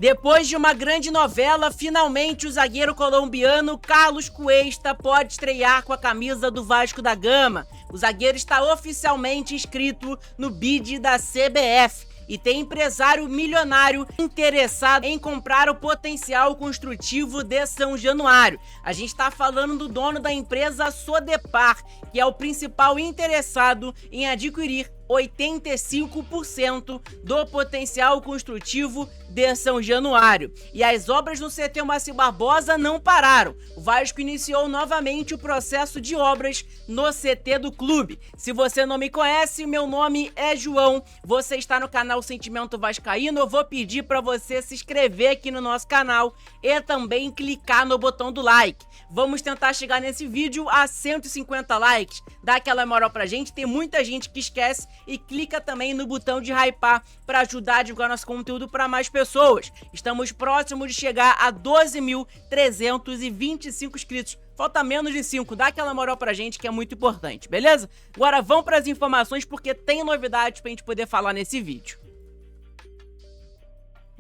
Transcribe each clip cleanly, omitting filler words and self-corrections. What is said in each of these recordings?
Depois de uma grande novela, finalmente o zagueiro colombiano Carlos Cuesta pode estrear com a camisa do Vasco da Gama. O zagueiro está oficialmente inscrito no bid da CBF e tem empresário milionário interessado em comprar o potencial construtivo de São Januário. A gente está falando do dono da empresa Sodepar, que é o principal interessado em adquirir 85% do potencial construtivo de São Januário. E as obras no CT Moacir Barbosa não pararam. O Vasco iniciou novamente o processo de obras no CT do clube. Se você não me conhece, meu nome é João, você está no canal Sentimento Vascaíno. Eu vou pedir para você se inscrever aqui no nosso canal e também clicar no botão do like. Vamos tentar chegar nesse vídeo a 150 likes. Dá aquela moral pra gente, tem muita gente que esquece e clica também no botão de hypar para ajudar a divulgar nosso conteúdo para mais pessoas. Estamos próximos de chegar a 12.325 inscritos. Falta menos de 5, dá aquela moral pra gente que é muito importante, beleza? Agora vamos para as informações porque tem novidades pra gente poder falar nesse vídeo.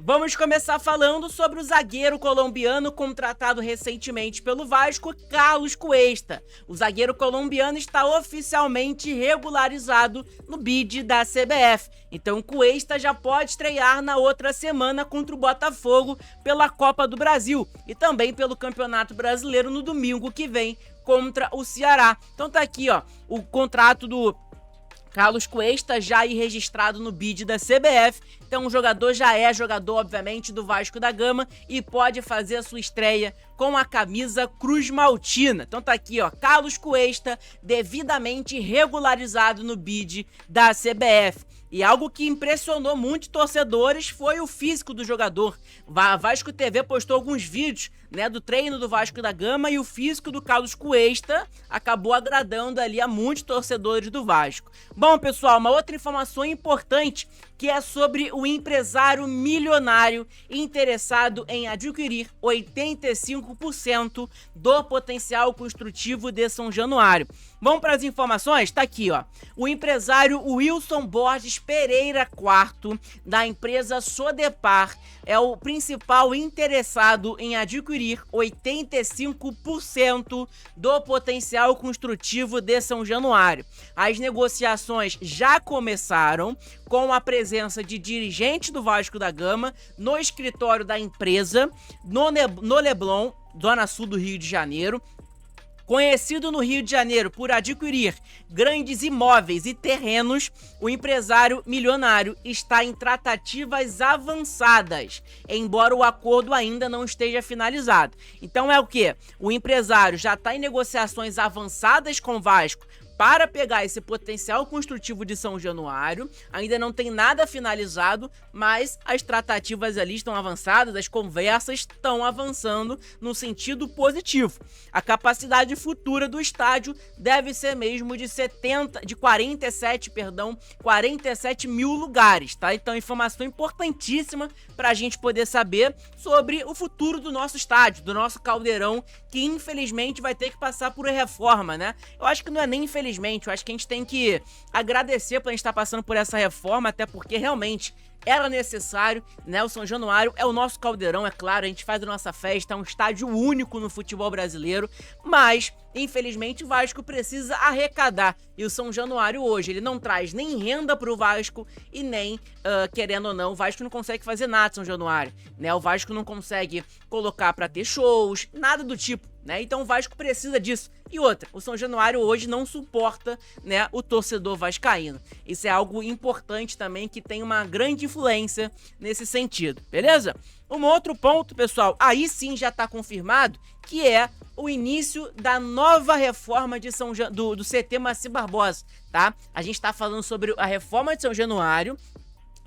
Vamos começar falando sobre o zagueiro colombiano contratado recentemente pelo Vasco, Carlos Cuesta. O zagueiro colombiano está oficialmente regularizado no bid da CBF. Então Cuesta já pode estrear na outra semana contra o Botafogo pela Copa do Brasil e também pelo Campeonato Brasileiro no domingo que vem contra o Ceará. Então tá aqui, ó, o contrato do Carlos Cuesta já registrado no bid da CBF, então o jogador já é jogador, obviamente, do Vasco da Gama e pode fazer a sua estreia com a camisa Cruz Maltina. Então tá aqui, ó, Carlos Cuesta devidamente regularizado no bid da CBF. E algo que impressionou muitos torcedores foi o físico do jogador. A Vasco TV postou alguns vídeos, né, do treino do Vasco da Gama e o físico do Carlos Cuesta acabou agradando ali a muitos torcedores do Vasco. Bom, pessoal, uma outra informação importante que é sobre o empresário milionário interessado em adquirir 85% do potencial construtivo de São Januário. Vamos para as informações? Tá aqui, ó. O empresário Wilson Borges Pereira IV, da empresa Sodepar, é o principal interessado em adquirir 85% do potencial construtivo de São Januário. As negociações já começaram com a presença de dirigentes do Vasco da Gama no escritório da empresa, no Leblon, Zona Sul do Rio de Janeiro. Conhecido no Rio de Janeiro por adquirir grandes imóveis e terrenos, o empresário milionário está em tratativas avançadas, embora o acordo ainda não esteja finalizado. Então é o quê? O empresário já está em negociações avançadas com o Vasco para pegar esse potencial construtivo de São Januário. Ainda não tem nada finalizado, mas as tratativas ali estão avançadas, as conversas estão avançando no sentido positivo. A capacidade futura do estádio deve ser mesmo de 47 mil lugares, tá? Então, informação importantíssima para a gente poder saber sobre o futuro do nosso estádio, do nosso Caldeirão, que infelizmente vai ter que passar por reforma, né? Eu acho que não é nem infelizmente, eu acho que a gente tem que agradecer por a gente estar passando por essa reforma, até porque realmente era necessário, né? O São Januário é o nosso Caldeirão, é claro, a gente faz a nossa festa, é um estádio único no futebol brasileiro, mas infelizmente o Vasco precisa arrecadar, e o São Januário hoje, ele não traz nem renda pro Vasco e nem, querendo ou não, o Vasco não consegue fazer nada São Januário, né? O Vasco não consegue colocar pra ter shows, nada do tipo, né? Então o Vasco precisa disso. E outra, o São Januário hoje não suporta, né, o torcedor vascaíno. Isso é algo importante também que tem uma grande influência nesse sentido, beleza? Um outro ponto, pessoal, aí sim já tá confirmado, que é o início da nova reforma de do CT Moacir Barbosa, tá? A gente tá falando sobre a reforma de São Januário,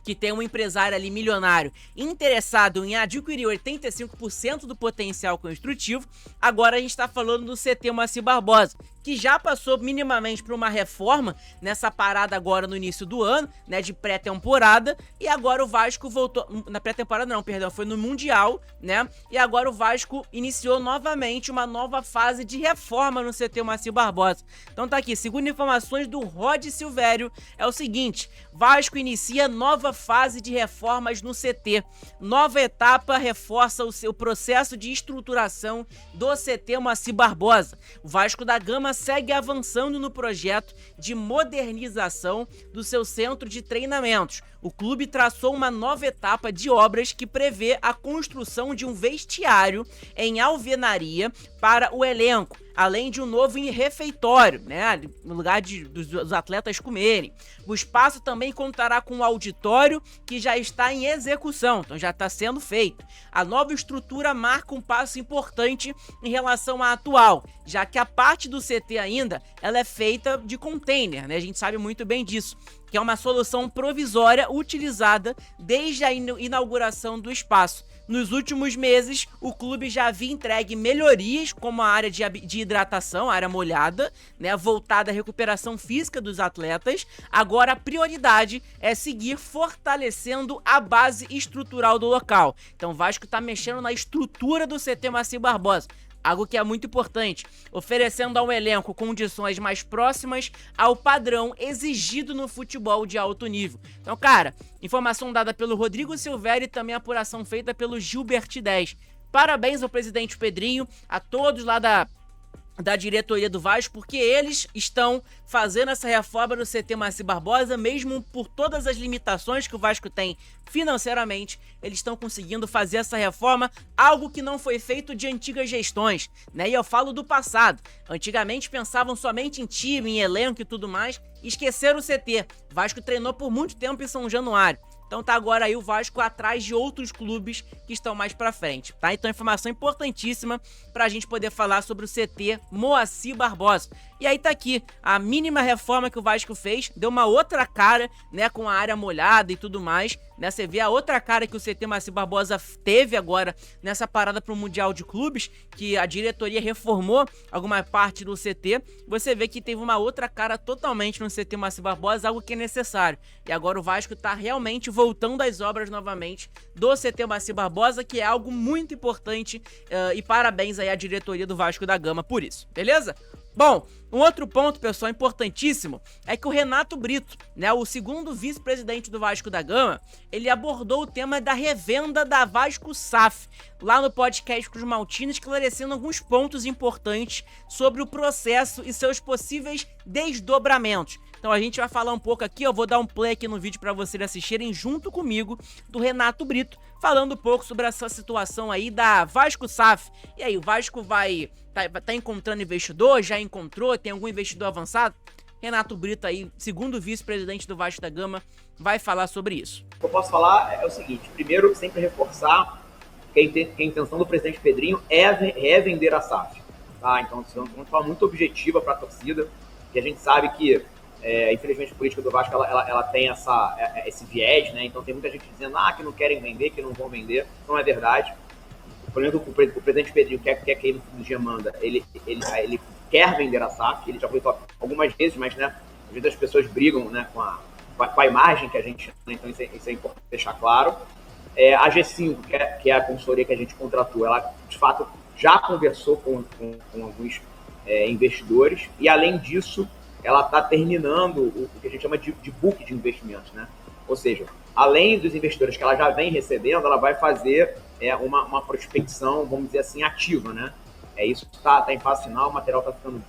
que tem um empresário ali milionário interessado em adquirir 85% do potencial construtivo. Agora a gente está falando do CT Moacir Barbosa, que já passou minimamente por uma reforma nessa parada agora no início do ano, né, de pré-temporada, e agora o Vasco voltou, na pré-temporada não, perdão, foi no Mundial, né, e agora o Vasco iniciou novamente uma nova fase de reforma no CT Moacir Barbosa. Então tá aqui, segundo informações do Rod Silvério, é o seguinte: Vasco inicia nova fase de reformas no CT. Nova etapa reforça o seu processo de estruturação do CT Moacir Barbosa. O Vasco da Gama segue avançando no projeto de modernização do seu centro de treinamentos. O clube traçou uma nova etapa de obras que prevê a construção de um vestiário em alvenaria para o elenco, além de um novo refeitório, né, no lugar dos atletas comerem. O espaço também contará com um auditório que já está em execução, então já está sendo feito. A nova estrutura marca um passo importante em relação à atual, já que a parte do CT ainda ela é feita de container, né? A gente sabe muito bem disso, que é uma solução provisória utilizada desde a inauguração do espaço. Nos últimos meses, o clube já havia entregue melhorias, como a área de hidratação, a área molhada, né, voltada à recuperação física dos atletas. Agora a prioridade é seguir fortalecendo a base estrutural do local. Então o Vasco está mexendo na estrutura do CT Moacir Barbosa, algo que é muito importante, oferecendo ao elenco condições mais próximas ao padrão exigido no futebol de alto nível. Então, cara, informação dada pelo Rodrigo Silvério e também apuração feita pelo Gilbert 10. Parabéns ao presidente Pedrinho, a todos lá da diretoria do Vasco, porque eles estão fazendo essa reforma no CT Moacir Barbosa, mesmo por todas as limitações que o Vasco tem financeiramente, eles estão conseguindo fazer essa reforma, algo que não foi feito de antigas gestões, né? E eu falo do passado. Antigamente pensavam somente em time, em elenco e tudo mais, e esqueceram o CT. O Vasco treinou por muito tempo em São Januário. Então tá agora aí o Vasco atrás de outros clubes que estão mais pra frente, tá? Então informação importantíssima pra gente poder falar sobre o CT Moacir Barbosa. E aí tá aqui, a mínima reforma que o Vasco fez, deu uma outra cara, né, com a área molhada e tudo mais, né? Você vê a outra cara que o CT Moacir Barbosa teve agora nessa parada pro Mundial de Clubes, que a diretoria reformou alguma parte do CT, você vê que teve uma outra cara totalmente no CT Moacir Barbosa, algo que é necessário. E agora o Vasco tá realmente voltando às obras novamente do CT Moacir Barbosa, que é algo muito importante, e parabéns aí à diretoria do Vasco da Gama por isso, beleza? Bom, um outro ponto, pessoal, importantíssimo, é que o Renato Brito, né, o segundo vice-presidente do Vasco da Gama, ele abordou o tema da revenda da Vasco SAF, lá no podcast com os Maltinos, esclarecendo alguns pontos importantes sobre o processo e seus possíveis desdobramentos. Então a gente vai falar um pouco aqui, eu vou dar um play aqui no vídeo para vocês assistirem junto comigo, do Renato Brito, falando um pouco sobre essa situação aí da Vasco SAF. E aí, o Vasco tá encontrando investidor, já encontrou, tem algum investidor avançado? Renato Brito aí, segundo vice-presidente do Vasco da Gama, vai falar sobre isso. O que eu posso falar é o seguinte: primeiro, sempre reforçar que a intenção do presidente Pedrinho é vender a SAF. Tá? Então, isso é uma forma muito objetiva para a torcida, que a gente sabe que, infelizmente, a política do Vasco ela tem esse viés, né? Então tem muita gente dizendo que não querem vender, que não vão vender. Não é verdade. O problema é que o presidente Pedrinho quer que ele no dia manda, ele quer vender a SAF, ele já foi algumas vezes, mas, né, às vezes as pessoas brigam, né, com a imagem que a gente chama, então isso é importante deixar claro. A G5, que é a consultoria que a gente contratou, ela de fato já conversou com alguns investidores, e além disso ela está terminando o que a gente chama de book de investimentos, né? Ou seja, além dos investidores que ela já vem recebendo, ela vai fazer uma prospecção, vamos dizer assim, ativa, né? Isso está em fase final, o material está ficando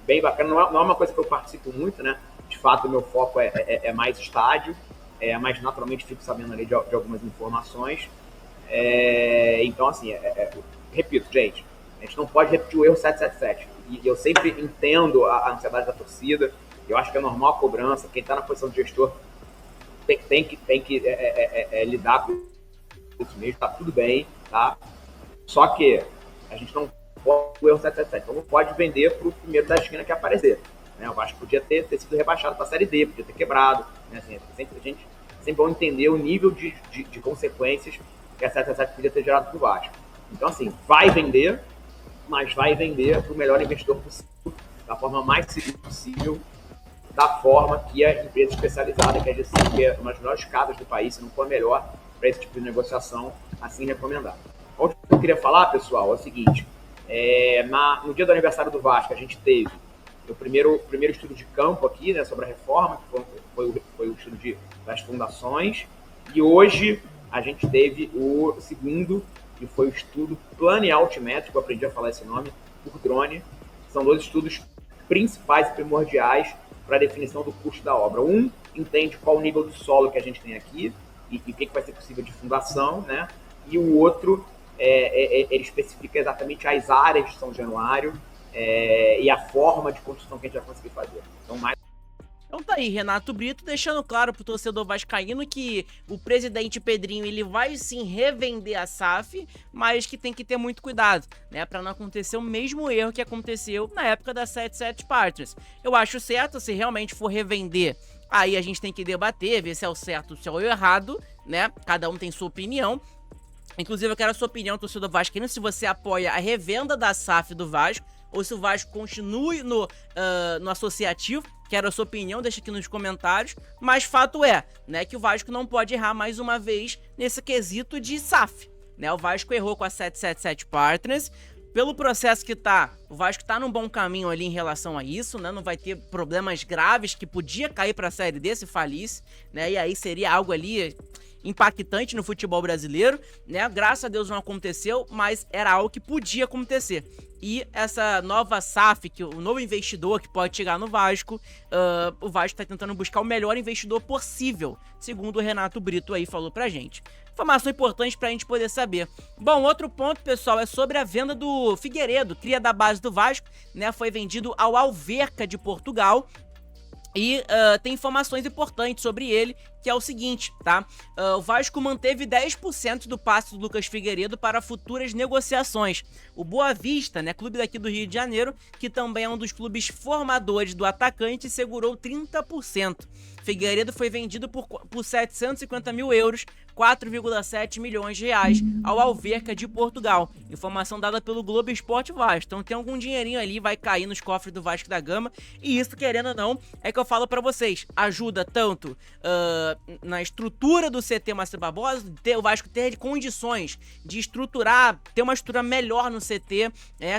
bem bacana, não é uma coisa que eu participo muito, né? De fato, o meu foco é mais estádio, mas naturalmente fico sabendo ali de algumas informações. Então, assim, repito, gente, a gente não pode repetir o erro 777. E eu sempre entendo a ansiedade da torcida, eu acho que é normal a cobrança, quem está na posição de gestor tem que lidar com isso mesmo, tá tudo bem, tá? Só que a gente não pode o erro 777, então não pode vender para o primeiro da esquina que aparecer, né? Eu acho que podia ter sido rebaixado para a Série D, podia ter quebrado, né? Assim, a gente sempre vai entender o nível de consequências que a 777 podia ter gerado para o Vasco. Então, assim, vai vender, mas vai vender para o melhor investidor possível, da forma mais segura possível, da forma que a empresa especializada, que é a GC, que é uma das melhores casas do país, se não for a melhor para esse tipo de negociação, assim recomendar. O último que eu queria falar, pessoal, é o seguinte, no dia do aniversário do Vasco, a gente teve o primeiro estudo de campo aqui, né, sobre a reforma, que foi o estudo das fundações, e hoje a gente teve o segundo, que foi o estudo plano e altimétrico, eu aprendi a falar esse nome, por drone. São 2 estudos principais e primordiais para a definição do custo da obra. Um entende qual o nível do solo que a gente tem aqui e o que vai ser possível de fundação, né? E o outro, ele especifica exatamente as áreas de São Januário e a forma de construção que a gente vai conseguir fazer. Então tá aí, Renato Brito deixando claro pro torcedor vascaíno que o presidente Pedrinho, ele vai sim revender a SAF, mas que tem que ter muito cuidado, né, pra não acontecer o mesmo erro que aconteceu na época da 77 Partners. Eu acho certo, se realmente for revender, aí a gente tem que debater, ver se é o certo, se é o errado, né, cada um tem sua opinião. Inclusive eu quero a sua opinião, torcedor vascaíno, se você apoia a revenda da SAF do Vasco, ou se o Vasco continue no associativo. Quero a sua opinião, deixa aqui nos comentários. Mas fato é, né, que o Vasco não pode errar mais uma vez nesse quesito de SAF, né? O Vasco errou com a 777 Partners. Pelo processo que tá, o Vasco tá num bom caminho ali em relação a isso, né? Não vai ter problemas graves que podia cair pra Série D se falisse, né? E aí seria algo ali impactante no futebol brasileiro, né? Graças a Deus não aconteceu, mas era algo que podia acontecer. E essa nova SAF, o novo investidor que pode chegar no Vasco, o Vasco tá tentando buscar o melhor investidor possível, segundo o Renato Brito aí falou pra gente. Informação importante pra gente poder saber. Bom, outro ponto, pessoal, é sobre a venda do Figueiredo, cria da base do Vasco, né? Foi vendido ao Alverca de Portugal. E tem informações importantes sobre ele, que é o seguinte, tá? O Vasco manteve 10% do passe do Lucas Figueiredo para futuras negociações. O Boa Vista, né, clube daqui do Rio de Janeiro, que também é um dos clubes formadores do atacante, segurou 30%. Figueiredo foi vendido por 750 mil euros, 4,7 milhões de reais, ao Alverca de Portugal. Informação dada pelo Globo Esporte Vasco. Então tem algum dinheirinho ali, vai cair nos cofres do Vasco da Gama. E isso, querendo ou não, é que eu falo pra vocês. Ajuda tanto na estrutura do CT Márcio Barbosa, o Vasco ter condições de estruturar, ter uma estrutura melhor no CT,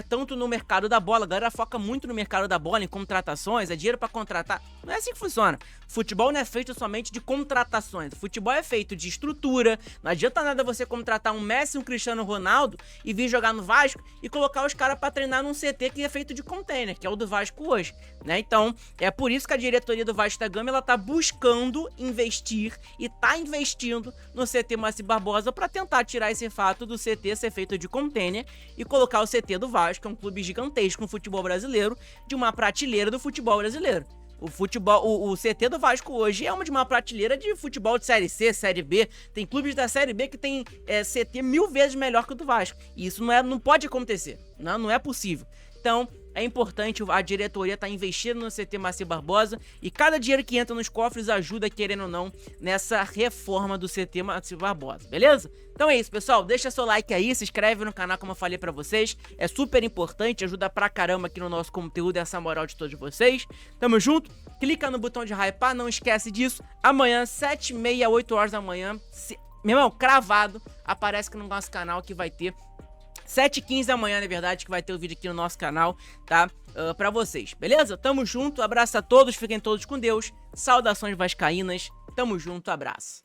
tanto no mercado da bola. A galera foca muito no mercado da bola, em contratações, é dinheiro pra contratar. Não é assim que funciona. Futebol não é feito somente de contratações. O futebol é feito de estrutura. Não adianta nada você contratar um Messi e um Cristiano Ronaldo e vir jogar no Vasco e colocar os caras pra treinar num CT que é feito de container, que é o do Vasco hoje, né? Então, é por isso que a diretoria do Vasco da Gama, ela tá buscando investir e tá investindo no CT Márcio Barbosa pra tentar tirar esse fato do CT ser feito de container e colocar o CT do Vasco, que é um clube gigantesco no futebol brasileiro, de uma prateleira do futebol brasileiro. O CT do Vasco hoje é de uma prateleira de futebol de Série C, Série B. Tem clubes da Série B que tem CT 1000 vezes melhor que o do Vasco. E isso não pode acontecer, não é possível. Então, é importante a diretoria estar investindo no CT Márcio Barbosa e cada dinheiro que entra nos cofres ajuda, querendo ou não, nessa reforma do CT Márcio Barbosa, beleza? Então é isso, pessoal. Deixa seu like aí, se inscreve no canal como eu falei pra vocês. É super importante, ajuda pra caramba aqui no nosso conteúdo e essa moral de todos vocês. Tamo junto. Clica no botão de hypar, não esquece disso. Amanhã, 7h30, 8 horas da manhã, meu irmão, cravado, aparece aqui no nosso canal que vai ter 7h15 da manhã, na verdade, que vai ter o vídeo aqui no nosso canal, tá? Pra vocês, beleza? Tamo junto, abraço a todos, fiquem todos com Deus. Saudações vascaínas, tamo junto, abraço.